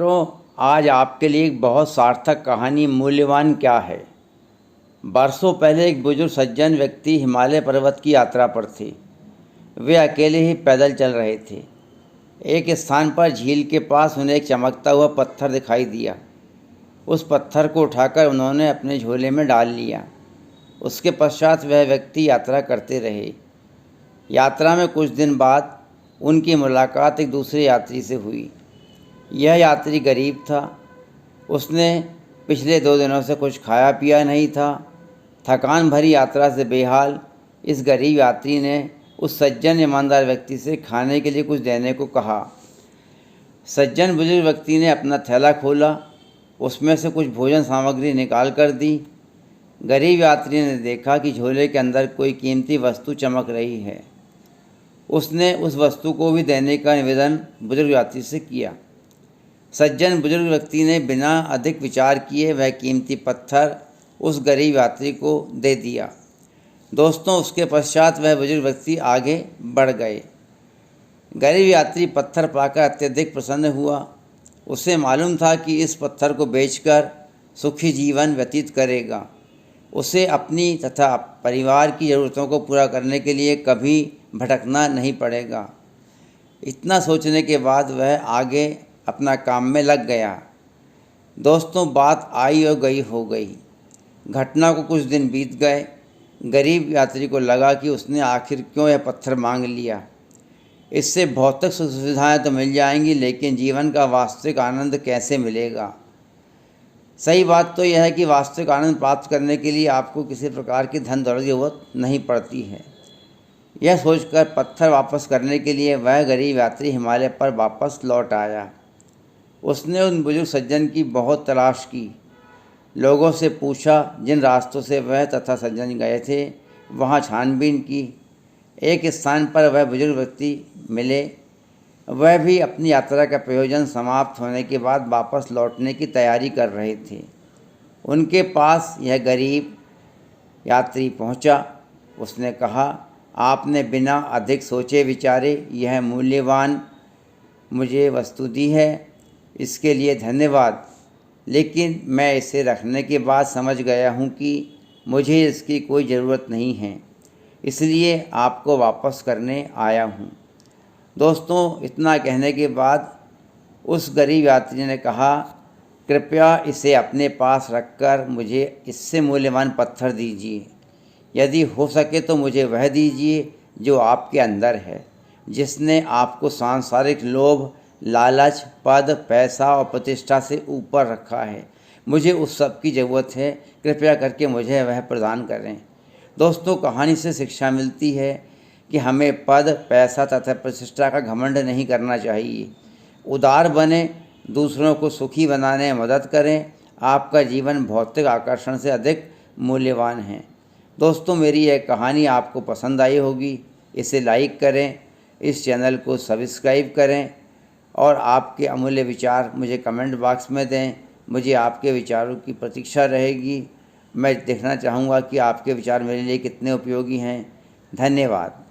तो आज आपके लिए एक बहुत सार्थक कहानी मूल्यवान क्या है। बरसों पहले एक बुजुर्ग सज्जन व्यक्ति हिमालय पर्वत की यात्रा पर थे। वे अकेले ही पैदल चल रहे थे। एक स्थान पर झील के पास उन्हें एक चमकता हुआ पत्थर दिखाई दिया। उस पत्थर को उठाकर उन्होंने अपने झोले में डाल लिया। उसके पश्चात वह व्यक्ति यात्रा करते रहे। यात्रा में कुछ दिन बाद उनकी मुलाकात एक दूसरे यात्री से हुई। यह यात्री गरीब था। उसने पिछले 2 दिनों से कुछ खाया पिया नहीं था। थकान भरी यात्रा से बेहाल इस गरीब यात्री ने उस सज्जन ईमानदार व्यक्ति से खाने के लिए कुछ देने को कहा। सज्जन बुजुर्ग व्यक्ति ने अपना थैला खोला, उसमें से कुछ भोजन सामग्री निकाल कर दी। गरीब यात्री ने देखा कि झोले के अंदर कोई कीमती वस्तु चमक रही है। उसने उस वस्तु को भी देने का निवेदन बुजुर्ग यात्री से किया। सज्जन बुजुर्ग व्यक्ति ने बिना अधिक विचार किए वह कीमती पत्थर उस गरीब यात्री को दे दिया। दोस्तों, उसके पश्चात वह बुजुर्ग व्यक्ति आगे बढ़ गए। गरीब यात्री पत्थर पाकर अत्यधिक प्रसन्न हुआ। उसे मालूम था कि इस पत्थर को बेचकर सुखी जीवन व्यतीत करेगा। उसे अपनी तथा परिवार की ज़रूरतों को पूरा करने के लिए कभी भटकना नहीं पड़ेगा। इतना सोचने के बाद वह आगे अपना काम में लग गया। दोस्तों, बात आई और गई हो गई। घटना को कुछ दिन बीत गए। गरीब यात्री को लगा कि उसने आखिर क्यों यह पत्थर मांग लिया। इससे भौतिक सुख सुविधाएँ तो मिल जाएंगी, लेकिन जीवन का वास्तविक आनंद कैसे मिलेगा। सही बात तो यह है कि वास्तविक आनंद प्राप्त करने के लिए आपको किसी प्रकार की धन दौलत की जरूरत नहीं पड़ती है। यह सोचकर पत्थर वापस करने के लिए वह गरीब यात्री हिमालय पर वापस लौट आया। उसने उन बुजुर्ग सज्जन की बहुत तलाश की। लोगों से पूछा, जिन रास्तों से वह तथा सज्जन गए थे वहाँ छानबीन की। एक स्थान पर वह बुजुर्ग व्यक्ति मिले। वह भी अपनी यात्रा का प्रयोजन समाप्त होने के बाद वापस लौटने की तैयारी कर रहे थे। उनके पास यह गरीब यात्री पहुंचा। उसने कहा, आपने बिना अधिक सोचे विचारे यह मूल्यवान मुझे वस्तु दी है, इसके लिए धन्यवाद। लेकिन मैं इसे रखने के बाद समझ गया हूँ कि मुझे इसकी कोई ज़रूरत नहीं है, इसलिए आपको वापस करने आया हूँ। दोस्तों, इतना कहने के बाद उस गरीब यात्री ने कहा, कृपया इसे अपने पास रखकर मुझे इससे मूल्यवान पत्थर दीजिए। यदि हो सके तो मुझे वह दीजिए जो आपके अंदर है, जिसने आपको सांसारिक लोभ, लालच, पद, पैसा और प्रतिष्ठा से ऊपर रखा है। मुझे उस सब की ज़रूरत है। कृपया करके मुझे वह प्रदान करें। दोस्तों, कहानी से शिक्षा मिलती है कि हमें पद, पैसा तथा प्रतिष्ठा का घमंड नहीं करना चाहिए। उदार बने, दूसरों को सुखी बनाने में मदद करें। आपका जीवन भौतिक आकर्षण से अधिक मूल्यवान है। दोस्तों, मेरी यह कहानी आपको पसंद आई होगी। इसे लाइक करें, इस चैनल को सब्सक्राइब करें और आपके अमूल्य विचार मुझे कमेंट बॉक्स में दें। मुझे आपके विचारों की प्रतीक्षा रहेगी। मैं देखना चाहूँगा कि आपके विचार मेरे लिए कितने उपयोगी हैं। धन्यवाद।